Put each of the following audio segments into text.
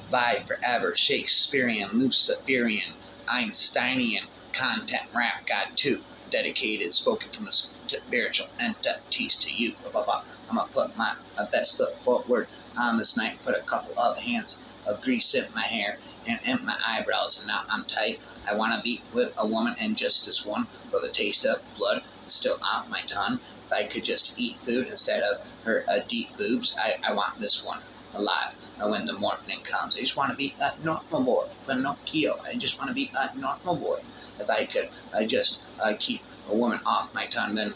By forever, Shakespearean, luciferian, Einsteinian, content rap God 2, dedicated, spoken from the spiritual entities to you. Blah, blah, blah. I'm gonna put my best foot forward on this night, put a couple of hands of grease in my hair and in my eyebrows, and now I'm tight. I wanna be with a woman and just this one, but the taste of blood is still on my tongue. If I could just eat food instead of her deep boobs, I want this one alive when the morning comes. I just want to be a normal boy, Pinocchio. I just want to be a normal boy. If I could just keep a woman off my tongue, then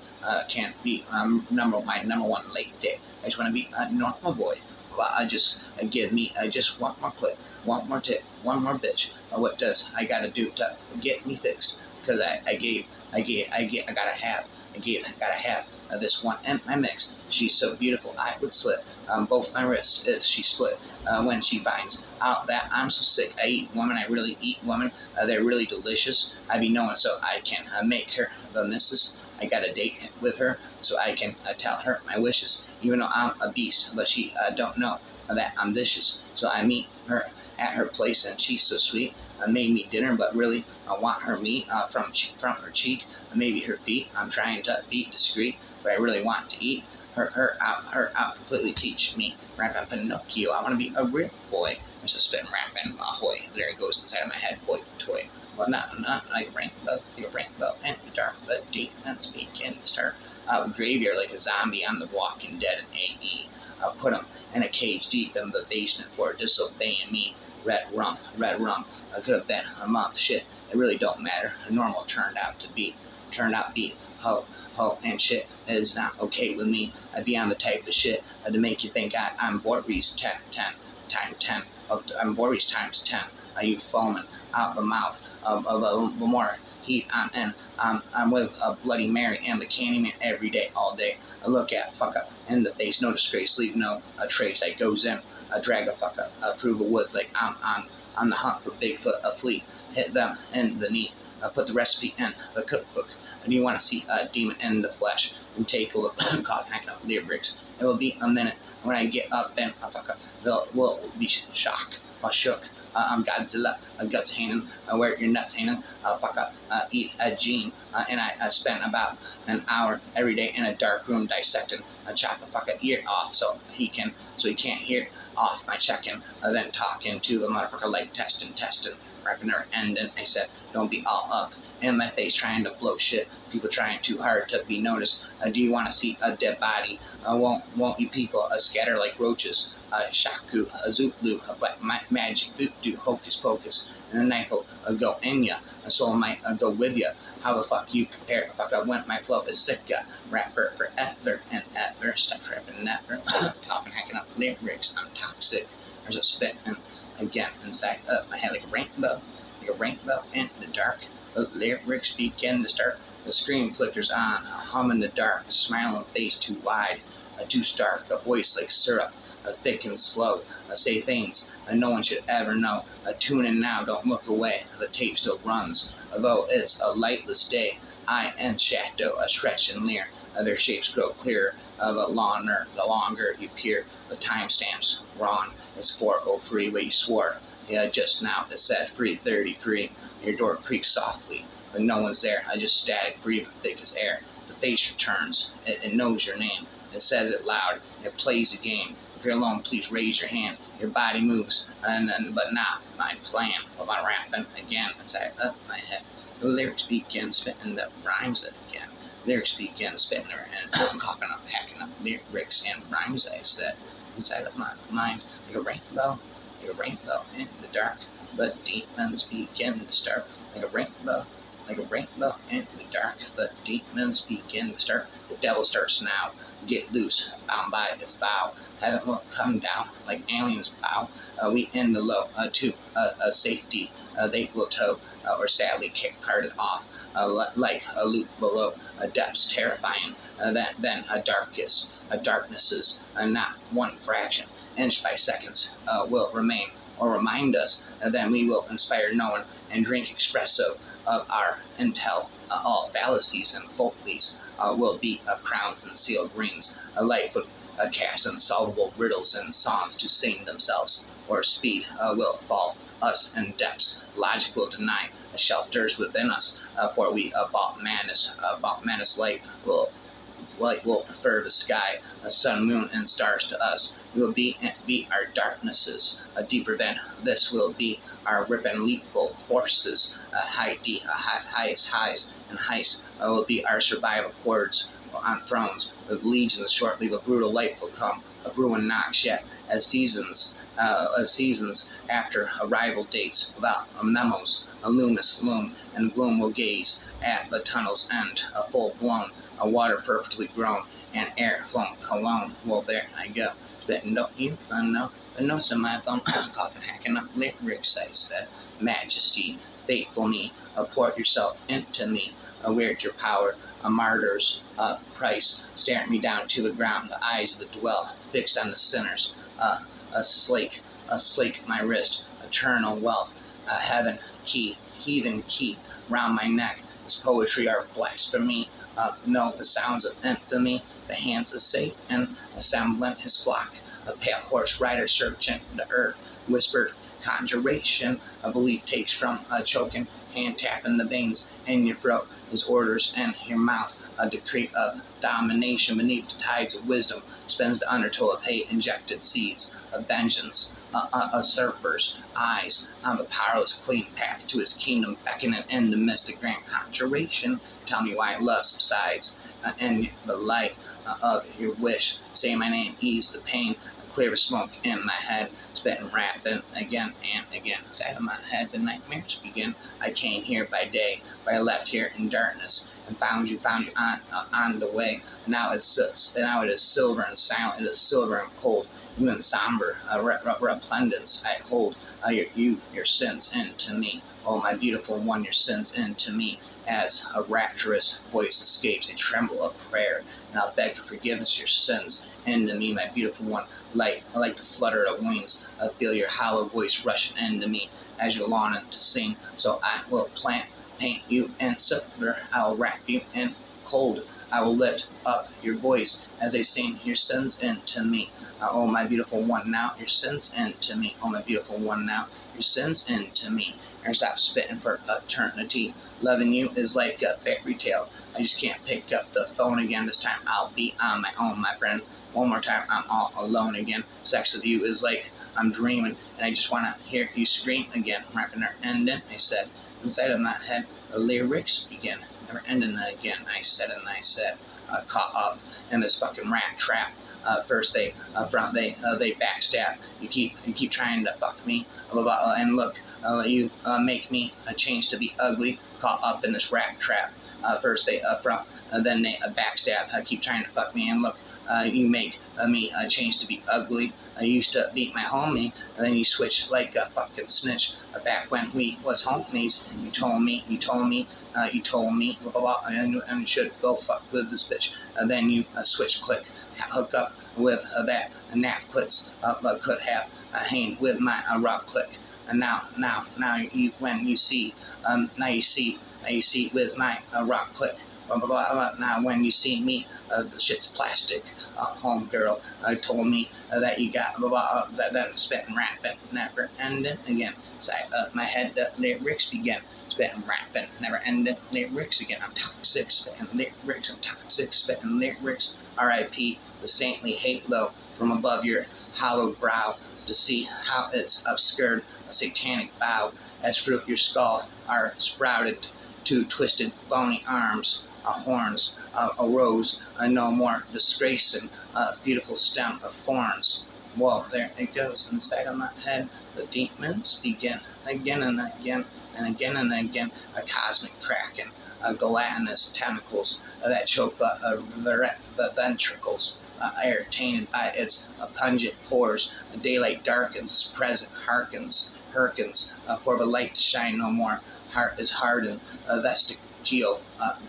can't be my number one late day. I just want to be a normal boy. Well, give me just one more clip, one more tip, one more bitch. What does I gotta do to get me fixed? Because I gotta have this one in my mix. She's so beautiful, I would slit both my wrists if she split. When she finds out that I'm so sick, I eat women, I really eat women. They're really delicious. I be knowing so I can make her the missus. I got a date with her so I can tell her my wishes. Even though I'm a beast, but she don't know that I'm vicious. So I meet her at her place and she's so sweet. Made me dinner, but really I want her meat from her cheek, maybe her feet. I'm trying to be discreet, but I really want to eat her out completely. Teach me rapping Pinocchio. I want to be a real boy. There's a spin rapping ahoy. There it goes inside of my head, boy toy. Well, not like a rainbow and the dark, but demons begin to start graveyard like a zombie on the Walking Dead and AE. I'll put him in a cage deep in the basement for disobeying me. Red rum. I could have been a month. Shit, it really don't matter. A normal turned out be ho and shit is not okay with me. I be on the type of shit to make you think I'm Voorhees 10 times 10. I'm Voorhees times 10. You foaming out the mouth of more heat. I'm with a Bloody Mary and the Candyman every day, all day. I look at fucker in the face, no disgrace, leave no trace. I goes in, drag a fucker through the woods like I'm on the hunt for Bigfoot, a flea. Hit them in the knee. Put the recipe in the cookbook. And you want to see a demon in the flesh and take a look, coughing up lyrics. It will be a minute when I get up and will be shocked or shook. I'm Godzilla, guts hanging, where your nuts hanging. Eat a gene, and I spend about an hour every day in a dark room dissecting. Chop a ear off so he can't hear off my checking. Then talking to the motherfucker like testing. Rapping her ending. I said, don't be all up in my face trying to blow shit. People trying too hard to be noticed. Do you want to see a dead body? Won't you people scatter like roaches? Shaku, a Zulu, a black magic voodoo, hocus pocus, and a knife will go in ya. A soul might go with ya. How the fuck you compare? When my flow is sick ya. Rapper forever and ever. Stop rapping never. Coughing, hacking up lyrics. I'm toxic. There's a spit and again inside of my head like a rainbow in the dark. The lyrics begin to start. The screen flickers on, a hum in the dark, a smiling face too wide, too stark, a voice like syrup, thick and slow. Say things no one should ever know. Tune in now, don't look away. The tape still runs, although it's a lightless day. Eye and shadow stretch and leer. Their shapes grow clearer. The longer you peer. The timestamps wrong. It's 4:03 where you swore. Yeah, just now it said 3:33. Your door creaks softly, but no one's there. I just static, breathing thick as air. The face returns. It knows your name. It says it loud. It plays a game. If you're alone, please raise your hand. Your body moves, but not my plan. About rapping again inside of my head. The lyrics begin spitting the rhymes again. Lyrics begin spitting and coughing up, hacking up lyrics and rhymes. I said inside of my mind like a rainbow in the dark. But demons begin to start like a rainbow in the dark. But demons begin to start. The devil starts now. Get loose, bound by its bow. Heaven will come down like aliens bow. We in the low to safety. They will tow or sadly carted off like a loop below. Depths terrifying. Then a darknesses. Not one fraction, inch by seconds will remain. Or remind us, then we will inspire no one and drink espresso of our intel. All fallacies and folklies will be crowns and sealed rings. Life would cast unsolvable riddles and songs to sing themselves. or speed will fall us in depths. Logic will deny shelters within us, for we about madness light will prefer the sky, sun, moon, and stars to us. We will be our darknesses. Deeper than this will be our rip and leapable forces. Highest highs and heights will be our survival chords on thrones. With legions shortly, the brutal light will come. A brewing knocks yet as seasons after arrival dates, without memos, a luminous loom and gloom will gaze at the tunnel's end, a full blown, a water perfectly grown, and air flown cologne. Well, there I go. Spitting, don't you know? The notes in my thumb, coughing, hacking up lyrics, I said. Majesty, faithful me, pour yourself into me. Weird your power, a martyr's price. Staring me down to the ground, the eyes of the dwell, fixed on the sinners. A slake my wrist, eternal wealth, a heathen key round my neck. His poetry are blasphemy. No, the sounds of infamy, the hands of Satan, assembling his flock, a pale horse rider searching the earth, whispered conjuration, a belief takes from a choking hand tapping the veins in your throat, his orders in your mouth, a decree of domination beneath the tides of wisdom, spins the undertow of hate, injected seeds of vengeance, usurpers' eyes on the powerless clean path to his kingdom, beckoning in the mystic grand conjuration. Tell me why love subsides in the light of your wish. Say my name, ease the pain, clear the smoke in my head, spitting, rapping again and again. Inside of my head, the nightmares begin. I came here by day, but I left here in darkness, and found you on the way. Now it is silver and silent. It is silver and cold. You in somber resplendence, I hold your sins into me. Oh, my beautiful one, your sins into me. As a rapturous voice escapes a tremble of prayer, and I'll beg for forgiveness your sins into me, my beautiful one. Light, I like the flutter of wings. I feel your hollow voice rushing into me as you're longing to sing. So I will paint you in silver. I will wrap you in cold. I will lift up your voice as I sing your sins into me. Oh, my beautiful one, now your sins into me. Oh, my beautiful one, now your sins into me. And stop spitting for eternity. Loving you is like a fairy tale. I just can't pick up the phone again. This time I'll be on my own, my friend. One more time, I'm all alone again. Sex with you is like I'm dreaming, and I just want to hear you scream again. Rapping her ending, I said. Inside of my head, the lyrics begin. Never ending again, I said, caught up in this fucking rat trap. First they backstab. You keep trying to fuck me, and look, you make me change to be ugly. Caught up in this rat trap. First they then they backstab. Keep trying to fuck me, and look, you make me change to be ugly. I used to beat my homie, and then you switch like a fucking snitch. Back when we was homies, you told me, blah, blah, blah, and you should go fuck with this bitch. Then you switch click, hook up with that nap clits, could have hang with my rock click. And now you when you see now you see with my rock click. Blah, blah, blah. Now when you see me, the shit's plastic. Home girl told me that you got blah, blah, that then spitting, rapping, never ending again. Inside my head, the lyrics begin. Spitting, rapping, never ending lyrics again. I'm toxic, spitting lyrics. I'm toxic, spitting lyrics. R.I.P. the saintly halo from above your hollowed brow, to see how it's obscured a satanic vow, as fruit your skull are sprouted to twisted bony arms, horns arose, no more disgracing a beautiful stem of thorns. Well, there it goes. Inside of my head, the demons begin again and again and again and again, a cosmic kraken, gelatinous tentacles that choke the ventricles, air tainted by its pungent pores. Daylight darkens, its present hearkens, for the light to shine no more. Heart is hardened, vestigial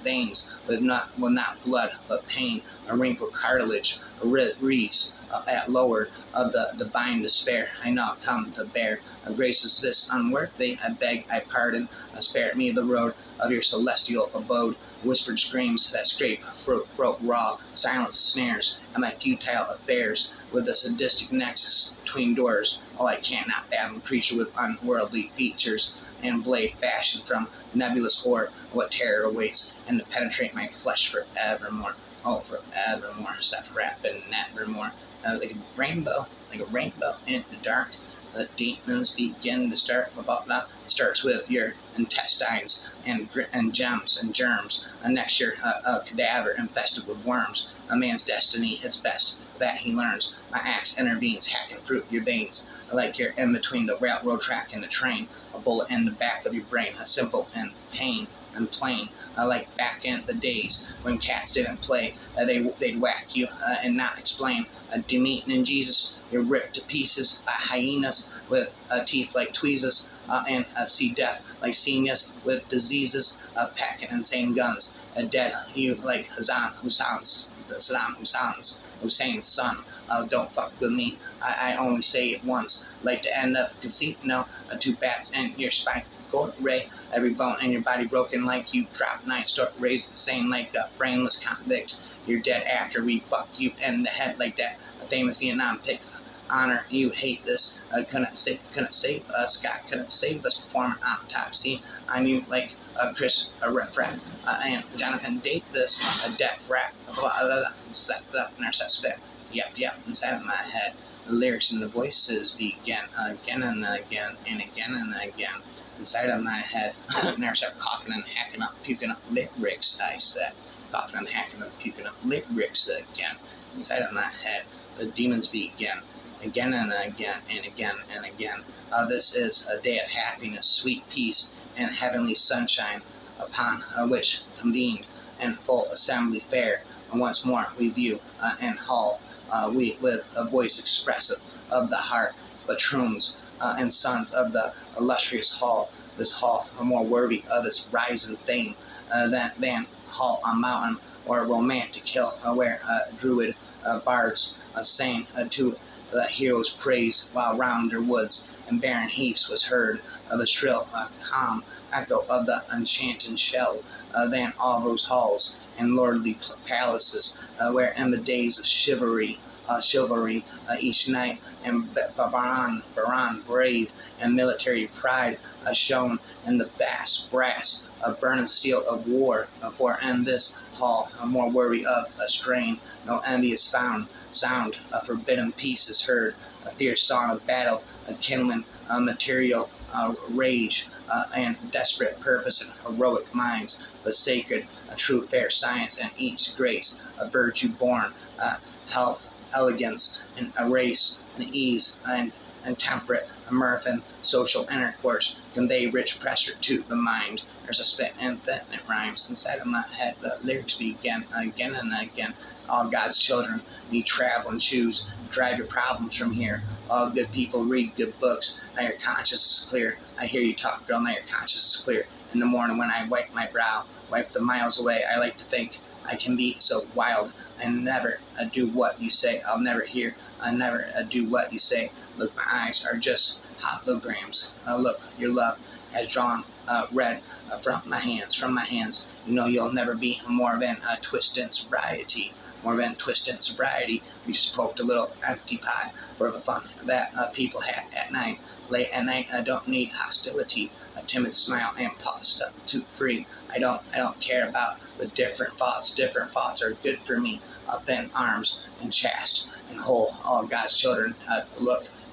veins, with not blood, but pain, a wrinkled cartilage, wreaths at lower of the divine despair. I now come to bear graces this unworthy. I beg, I pardon, spare me the road of your celestial abode. Whispered screams that scrape throat raw, silence snares, and my futile affairs with the sadistic nexus between doors. Oh, I cannot fathom creature with unworldly features and blade fashioned from nebulous ore. What terror awaits, and to penetrate my flesh forevermore. Oh, forevermore, set wrap and nevermore. Like a rainbow in the dark. The demons begin to start. About now starts with your intestines and gems and germs. Next year, a cadaver infested with worms. A man's destiny is best that he learns. My axe intervenes, hacking through your veins, like you're in between the railroad track and the train. A bullet in the back of your brain, a simple and pain and plain, like back in the days when cats didn't play. They'd whack you and not explain. Demeaning in Jesus, you're ripped to pieces by hyenas with teeth like tweezers, and see death like seniors with diseases, packing insane guns. Dead you like Saddam Hussein's son. Don't fuck with me. I only say it once. Like to end up casino, 2 bats in your spine. Go ray, every bone in your body broken like you drop 9 start raised the same like a brainless convict. You're dead after we buck you in the head like that. A famous Vietnam pick. Honor, you hate this. Couldn't save us. God couldn't save us. Performing autopsy on you like Chris Refrat and Jonathan Davis, a death rap. Yep, inside of my head. The lyrics and the voices begin again and again and again and again. Inside of my head, now start coughing and hacking up, puking up lyrics, I said. Coughing and hacking up, puking up lyrics again. Inside of my head, the demons begin. Again and again and again and again. This is a day of happiness, sweet peace, and heavenly sunshine, upon which convened in full assembly fair. And once more we view and hall, we with a voice expressive of the heart, patroons and sons of the illustrious hall. This hall are more worthy of its rising fame than hall on mountain or romantic hill, where druid bards sang to the hero's praise, while round their woods and barren heaths was heard the shrill, calm echo of the enchanted shell. Than all those halls and lordly palaces, where in the days of chivalry, each knight and baron brave and military pride shone in the vast brass of burning steel of war. For in this hall, more worthy of a strain, no envy is found. Sound of forbidden peace is heard, a fierce song of battle, a kindling material rage, and desperate purpose and heroic minds, but sacred, a true fair science and each grace, a virtue born, health, elegance, and a race, and ease, and temperate, a mirth and social intercourse convey rich pressure to the mind. There's a spit and infinite rhymes inside of my head. The lyrics begin again and again. All God's children need travel and choose. Drive your problems from here. All good people read good books. Now your conscience is clear. I hear you talk, girl. Now your conscience is clear. In the morning when I wipe my brow, wipe the miles away, I like to think I can be so wild. I never do what you say. I'll never hear. I never do what you say. Look, my eyes are just holograms. Look, your love has drawn red from my hands. You know you'll never be more than a twist and sobriety. More than twist and sobriety. We just poked a little empty pie for the fun that people have at night. Late at night, I don't need hostility. A timid smile and pause to free. I don't care about the different thoughts. Different thoughts are good for me. Up in arms and chest and whole. All God's children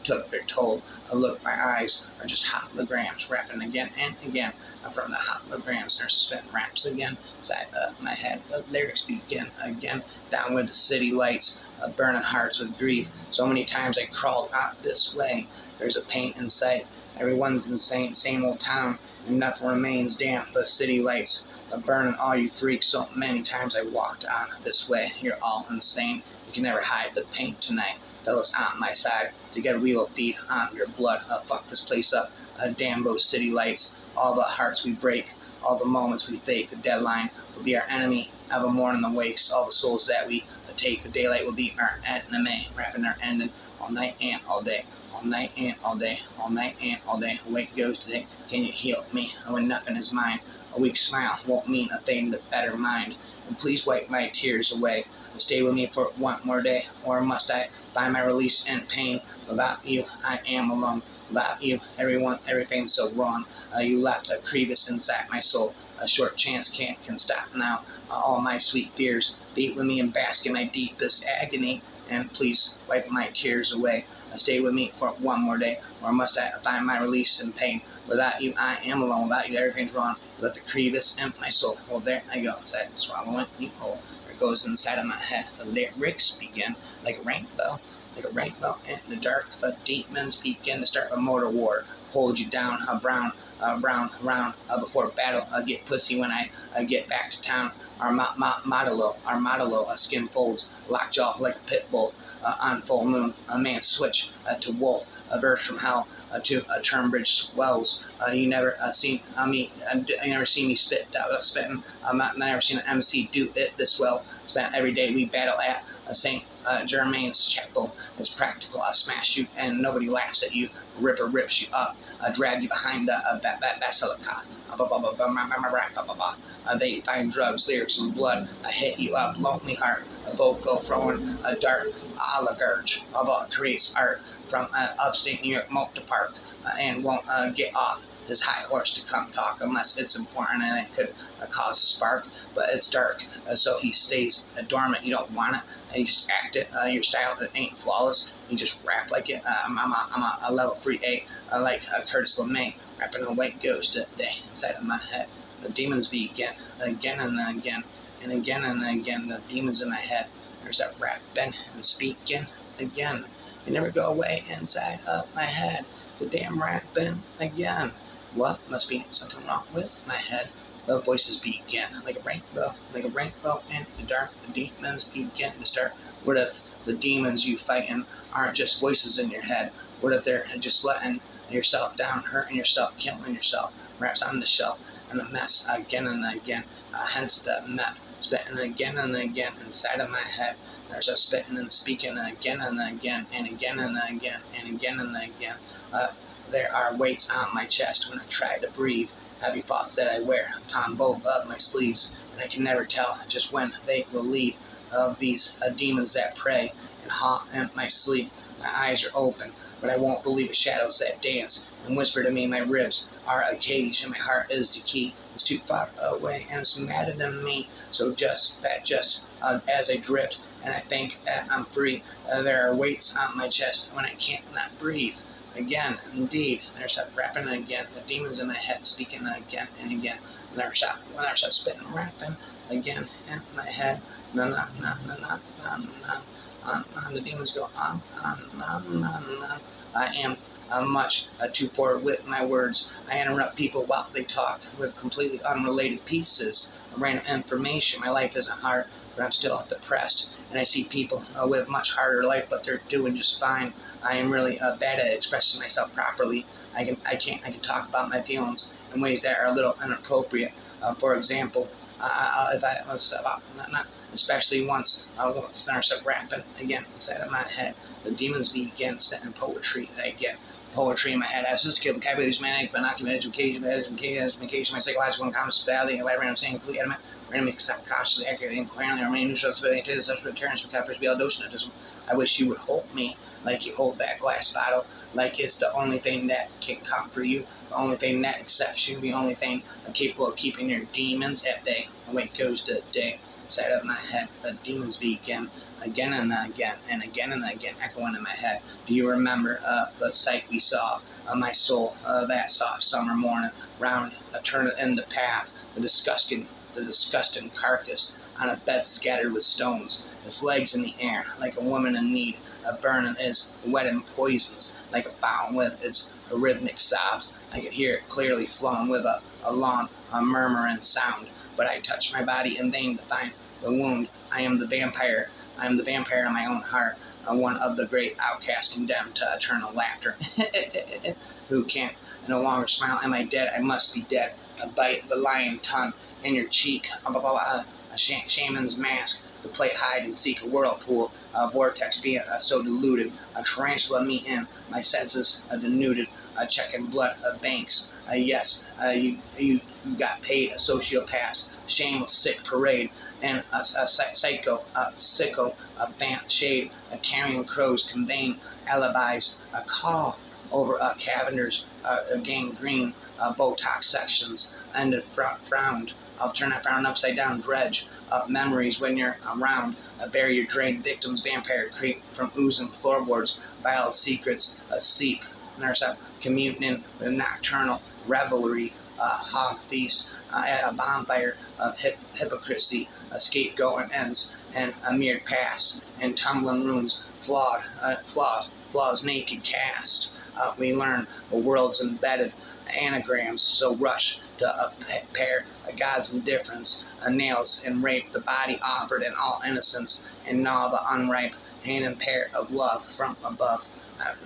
took their toll. Look, my eyes are just holograms, rapping again and again. From the holograms, they're spitting raps again inside my head. The lyrics begin again. Down with the city lights, burning hearts with grief. So many times I crawled out this way. There's a pain in sight. Everyone's in the same old town, and nothing remains. Damn, the city lights are burning all you freaks. So many times I walked on this way. You're all insane. You can never hide the pain tonight. Fellas on my side to get a real feed on your blood. Fuck this place up. Damn those city lights. All the hearts we break, all the moments we fake. The deadline will be our enemy. Evermore in the wakes, all the souls that we take. The daylight will be our enemy, wrapping our ending all night and all day. All night and all day, all night and all day. Awake goes today. Can you heal me when nothing is mine? A weak smile won't mean a thing to better mind. And please wipe my tears away. Stay with me for one more day, or must I find my release in pain? Without you, I am alone. Without you, everything's so wrong. You left a crevice inside my soul. A short chance can stop now. All my sweet fears beat with me and bask in my deepest agony. And please wipe my tears away. Stay with me for one more day, or must I find my release in pain? Without you, I am alone. Without you, everything's wrong. You left the crevice in my soul. Well, there I go, inside swallowing you whole. There it goes inside of my head. The lyrics begin like a rainbow in the dark. Demons begin to start a mortal war. Hold you down, brown around before battle. Get pussy when I get back to town. Our motto, skin folds, lockjaw like a pit bull. On full moon, a man switch to wolf, a verse from hell to a Turnbridge swells. You never seen me. You never seen me spitting. Never seen an MC do it this well. Spent every day we battle at St. Germain's chapel. It's practical. I smash you and nobody laughs at you. Ripper rips you up. Drag you behind a basilica. They find drugs, lyrics, and blood. I hit you up, lonely heart. A vocal throwing a dart. Oligarch creates art from upstate New York Motor Park and won't get off his high horse to come talk unless it's important and it could cause a spark. But it's dark, so he stays dormant. You don't want it. You just act it. Your style ain't flawless. You just rap like it. I'm a level 3A, like Curtis LeMay. Rapping away goes today inside of my head. The demons begin again and again and again and again. The demons in my head. There's that rapping and speaking again. You never go away inside of my head. The damn rapping again. What? Must be something wrong with my head. The voices begin like a rainbow in the dark. The demons begin to start. What if the demons you fighting aren't just voices in your head? What if they're just letting yourself down, hurting yourself, killing yourself? Raps on the shelf and the mess again and again. Hence the meth spitting again and again inside of my head. There's a spitting and speaking again and again and again and again and again and again. There are weights on my chest when I try to breathe. Heavy thoughts that I wear upon both of my sleeves, and I can never tell just when they will leave. Of these demons that prey and haunt in my sleep. My eyes are open, but I won't believe the shadows that dance and whisper to me. My ribs are a cage, and my heart is the key. It's too far away, and it's madder than me. So just as I drift, and I think I'm free. There are weights on my chest when I can't not breathe. Again, indeed, there's that rapping again. The demons in my head speaking again and again. When I stop spitting, rapping again in my head. No. The demons go on. I am much too forward with my words. I interrupt people while they talk with completely unrelated pieces of random information. My life isn't hard, but I'm still depressed. And I see people with much harder life, but they're doing just fine. I am really bad at expressing myself properly. I can talk about my feelings in ways that are a little inappropriate. For example, if I was about not especially once I started rapping again inside of my head. The demons begin spitting poetry again. Poetry in my head. I was just killed vocabulary, manic, but not education, my psychological and conceptuality, and whatever I'm saying, completely adamant, randomly cautiously, accurately, incoherently, or many neutral, but it is such returns from capital beyond. I wish you would hold me like you hold that glass bottle, like it's the only thing that can comfort you, the only thing that accepts you, the only thing capable of keeping your demons at bay. Away goes the day. Inside of my head, the demons begin again and again and again and again, echoing in my head. Do you remember the sight we saw? My soul, that soft summer morning, round a turn in the path, the disgusting carcass on a bed scattered with stones, its legs in the air, like a woman in need, burning its wet and poisons, like a fountain with its rhythmic sobs. I could hear it clearly flowing with a long, murmuring sound. But I touch my body in vain to find the wound. I am the vampire. I am the vampire in my own heart, one of the great outcasts condemned to eternal laughter. Who can't no longer smile? Am I dead? I must be dead. A bite the lion tongue in your cheek. A shaman's mask to play hide and seek, a whirlpool, a vortex being so diluted, a tarantula me in, my senses denuded, checking blood banks. Yes, you got paid, a sociopath, shameless sick parade, and a psycho, sicko, a fan shade, a carrying crows conveying alibis, a call over Cavender's gangrene, Botox sections, and frowned. I'll turn that frown upside down, dredge up memories when you're around, bury your drained victims, vampire creep from oozing floorboards, vile secrets, seep, nurse up, communing with nocturnal revelry, hog feast, a bonfire of hypocrisy, a scapegoat and ends, and a mere pass, and tumbling rooms, flaws naked cast. We learn the world's embedded anagrams, so rush to pair a God's indifference, nails and rape, the body offered in all innocence, and gnaw the unripe hand and pear of love from above.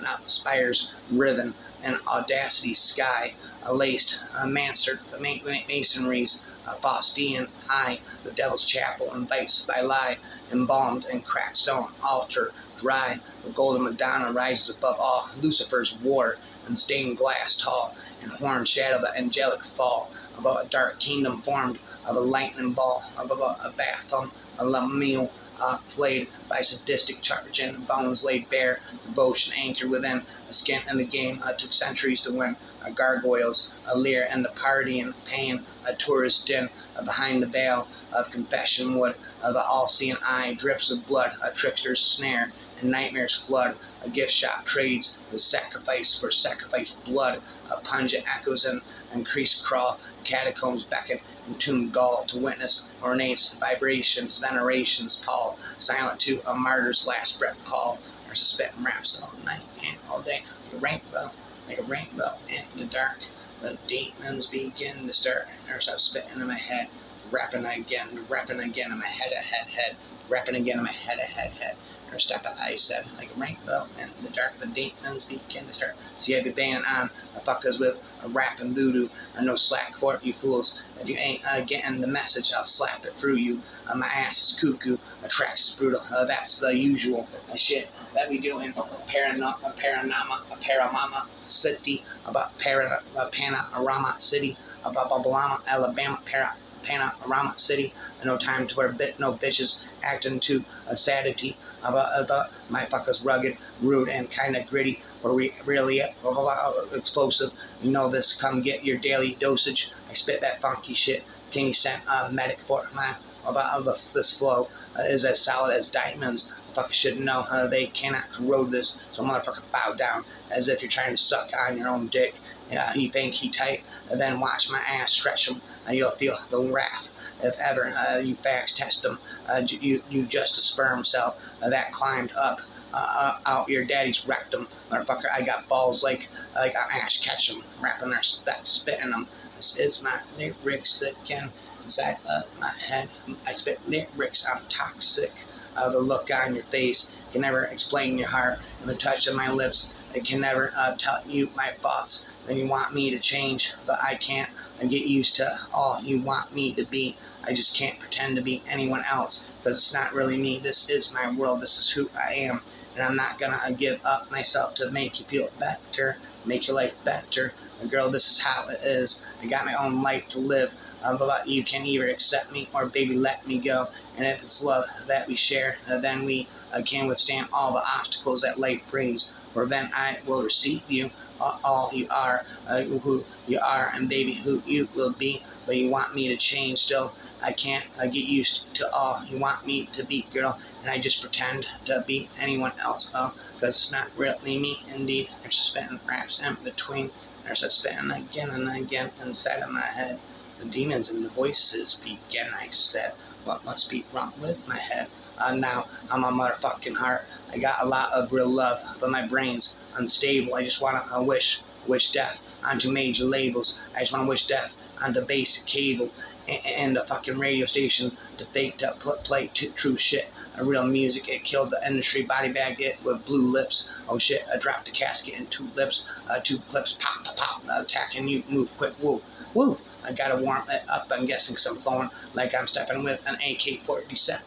Not spires riven and audacity's sky, laced masonries, Faustian high, the devil's chapel invites thy lie, embalmed and cracked stone altar dry, the golden Madonna rises above all, Lucifer's war, and stained glass tall, and horn shadow the angelic fall, above a dark kingdom formed of a lightning ball, above a bathroom, a lamille, flayed by sadistic charge, and bones laid bare, devotion anchored within, a skin in the game, took centuries to win, gargoyles, a leer and the party and pain, a tourist din, behind the veil of confession wood, the all-seeing eye, drips of blood, a trickster's snare, and nightmares flood, a gift shop trades with sacrifice for sacrifice blood, pungent echoes and increased crawl, catacombs beckon, entombed gall to witness ornate vibrations, venerations pall, silent to a martyr's last breath call, or suspecting raps all night and all day, like a rainbow in the dark. The demons begin to start, or stop spitting in my head, rapping again in my head, rapping again in my head. Or step I said, like a rainbow in the dark, the demons begin to start. See, I be banging on the fuckers with a rap and voodoo, no slack for it, you fools. If you ain't getting the message, I'll slap it through you. My ass is cuckoo, tracks is brutal. That's the usual shit that we do in Paramama City, about Panorama City, about Babalama, Alabama, Panorama City. No time to wear no bitches acting to a sadity about my fuckers rugged, rude, and kinda gritty. Or really explosive. You know this. Come get your daily dosage. I spit that funky shit. Can you send a medic for my this flow is as solid as diamonds. Fucker should know they cannot corrode this. So motherfucker bow down as if you're trying to suck on your own dick. You think he tight, and then watch my ass stretch him. You'll feel the wrath. If ever you fax test them, you just a sperm cell that climbed up out your daddy's rectum. Motherfucker, I got balls like Ash Ketchum, wrapping their steps, spitting them. This is my lyrics again inside of my head. I spit lyrics, I'm toxic. The look on your face can never explain your heart, and the touch of my lips, it can never tell you my thoughts. Then you want me to change, but I can't. I get used to all you want me to be. I just can't pretend to be anyone else, because it's not really me. This is my world. This is who I am, and I'm not gonna give up myself to make you feel better, make your life better. Girl, this is how it is. I got my own life to live. But you can either accept me or baby let me go. And if it's love that we share, then we can withstand all the obstacles that life brings. For then I will receive you, all you are, who you are, and baby who you will be. But you want me to change still. I can't get used to all you want me to be, girl. And I just pretend to be anyone else, because it's not really me, indeed. There's spitting raps in between. There's a spitting again and again inside of my head. The demons and the voices begin, I said. What must be wrong with my head? Now I'm a motherfucking heart. I got a lot of real love, but my brain's unstable. I just want to wish death onto major labels. I just want to wish death onto basic cable and the fucking radio station to fake to play true shit. real music. It killed the industry, body bagged it with blue lips. Oh shit, I dropped the casket in 2 lips, 2 clips, pop, pop, pop, attacking you, move quick, woo, woo. I gotta warm it up, I'm guessing, because I'm flowing like I'm stepping with an AK-47.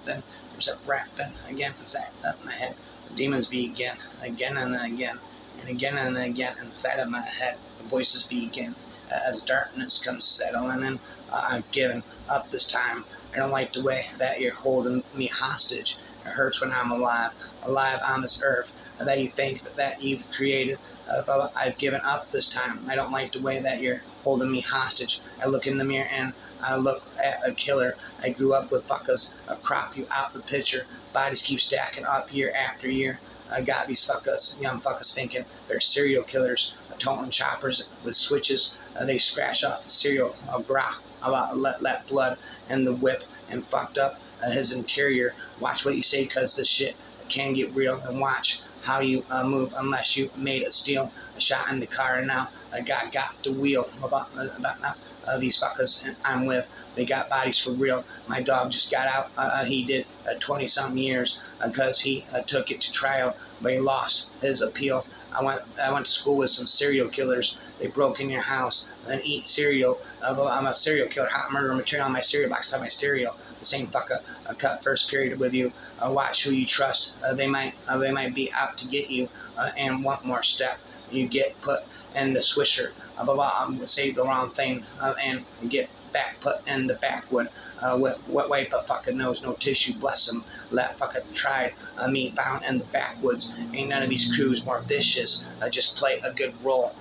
There's a rapping again inside of my head. Demons begin again and again, and again and again inside of my head. The voices begin as darkness comes settling in. I've given up this time. I don't like the way that you're holding me hostage. It hurts when I'm alive on this earth that you think that you've created. I've given up this time. I don't like the way that you're holding me hostage. I look in the mirror and I look at a killer. I grew up with fuckers. Crop you out the picture. Bodies keep stacking up year after year. I got these fuckers, young fuckers, thinking they're serial killers, toting choppers with switches. They scratch off the cereal, about let blood and the whip and fucked up his interior. Watch what you say, cause this shit can get real, and watch how you move unless you made a steal. A shot in the car and now I got the wheel. About now, these fuckers I'm with, they got bodies for real. My dog just got out. He did 20-something years because he took it to trial, but he lost his appeal. I went to school with some serial killers. They broke in your house and eat cereal. I'm a serial killer, hot murder material on my cereal box, to my stereo. The same fucker cut first period with you. Watch who you trust. They might be out to get you. And one more step, you get put in the swisher. I'm gonna say the wrong thing and get back put in the backwood. Wipe a fucking nose, no tissue, bless them. Let fucking tried me found in the backwoods. Ain't none of these crews more vicious. Just play a good role.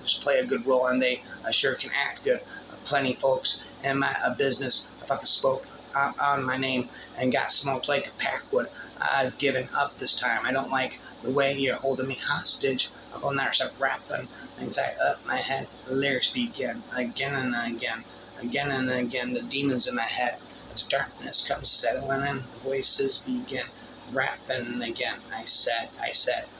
And they sure can act good. Plenty folks in my business fucking spoke on my name and got smoked like a packwood. I've given up this time. I don't like the way you're holding me hostage. I'm gonna start rapping inside up my head. The lyrics begin again and again. Again and again, the demons in my head. As darkness comes settling in, the voices begin rapping again. I said,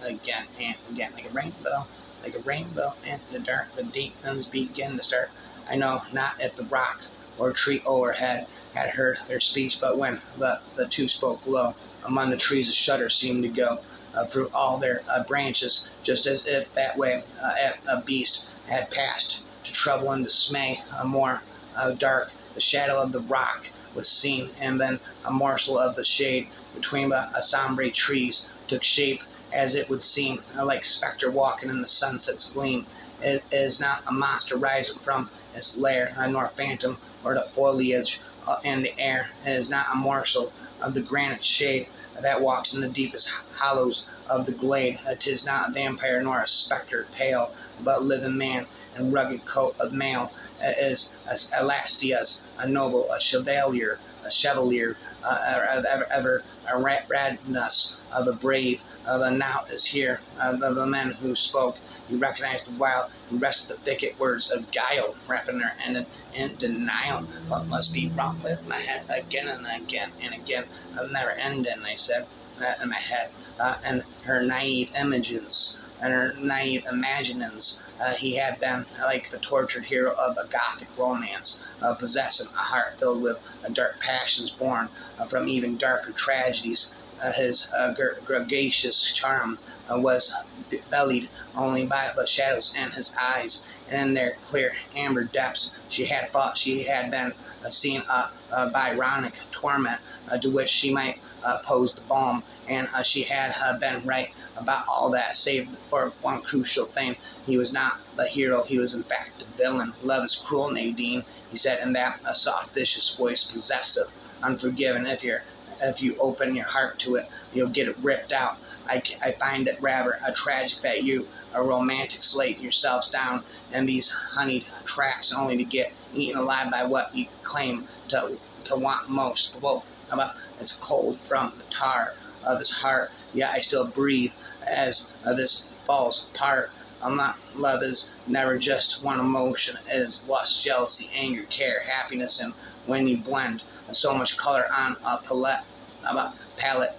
again and again, like a rainbow in the dark. The demons begin to start. I know not if the rock or tree overhead had heard their speech, but when the two spoke low, among the trees a shudder seemed to go through all their branches, just as if that way a beast had passed to trouble and dismay. More dark, the shadow of the rock was seen, and then a morsel of the shade between the sombre trees took shape, as it would seem, like spectre walking in the sunset's gleam. It is not a monster rising from its lair, nor phantom or the foliage and the air. It is not a morsel of the granite shade that walks in the deepest hollows of the glade. 'Tis not a vampire nor a spectre pale, but living man in rugged coat of mail. It is Elastias, a noble, a chevalier, ever a radness of the brave. The now is here. The men who spoke, you recognized while you rested the thicket words of guile, rapping their end in denial. What must be wrong with my head again and again and again? I'll never end, and I said in my head, and her naive images and her naive imaginings. He had been like the tortured hero of a Gothic romance, possessing a heart filled with dark passions born from even darker tragedies. His gregarious charm was bellied only by the shadows in his eyes, and in their clear amber depths she had thought she had been seen a Byronic torment to which she might pose the balm, and she had been right about all that, save for one crucial thing. He was not the hero, he was in fact the villain. Love is cruel, Nadine, he said in that soft, vicious voice, possessive, unforgiving. If you open your heart to it, you'll get it ripped out. I find it rather tragic that you, a romantic, slate yourselves down in these honeyed traps only to get eaten alive by what you claim to want most. About it's cold from the tar of his heart, yet I still breathe as this falls apart. Love is never just one emotion. It is lust, jealousy, anger, care, happiness, and when you blend so much color on a palette,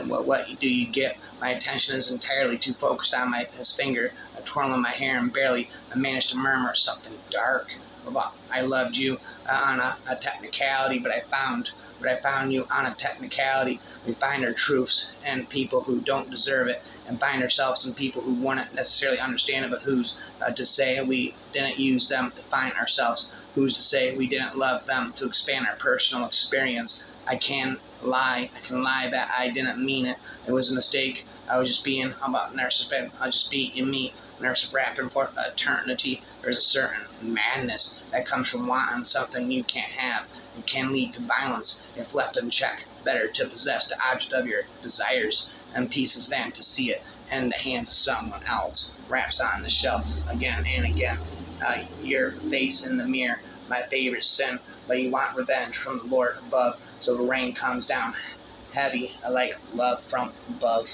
what do you get? My attention is entirely too focused on his finger twirling my hair and barely I managed to murmur something dark about I loved you on a technicality, but I found you on a technicality. We find our truths in people who don't deserve it, and find ourselves in people who wouldn't necessarily understand it, but who's to say we didn't use them to find ourselves. Who's to say we didn't love them to expand our personal experience? I can lie that I didn't mean it. It was a mistake. I was just being, how about narcissist? I'll just be in me. Narcissist rapping for eternity. There's a certain madness that comes from wanting something you can't have. It can lead to violence if left unchecked. Better to possess the object of your desires and pieces than to see it in the hands of someone else. Raps on the shelf again and again. Your face in the mirror, my favorite sin, but you want revenge from the Lord above, so the rain comes down heavy like love from above.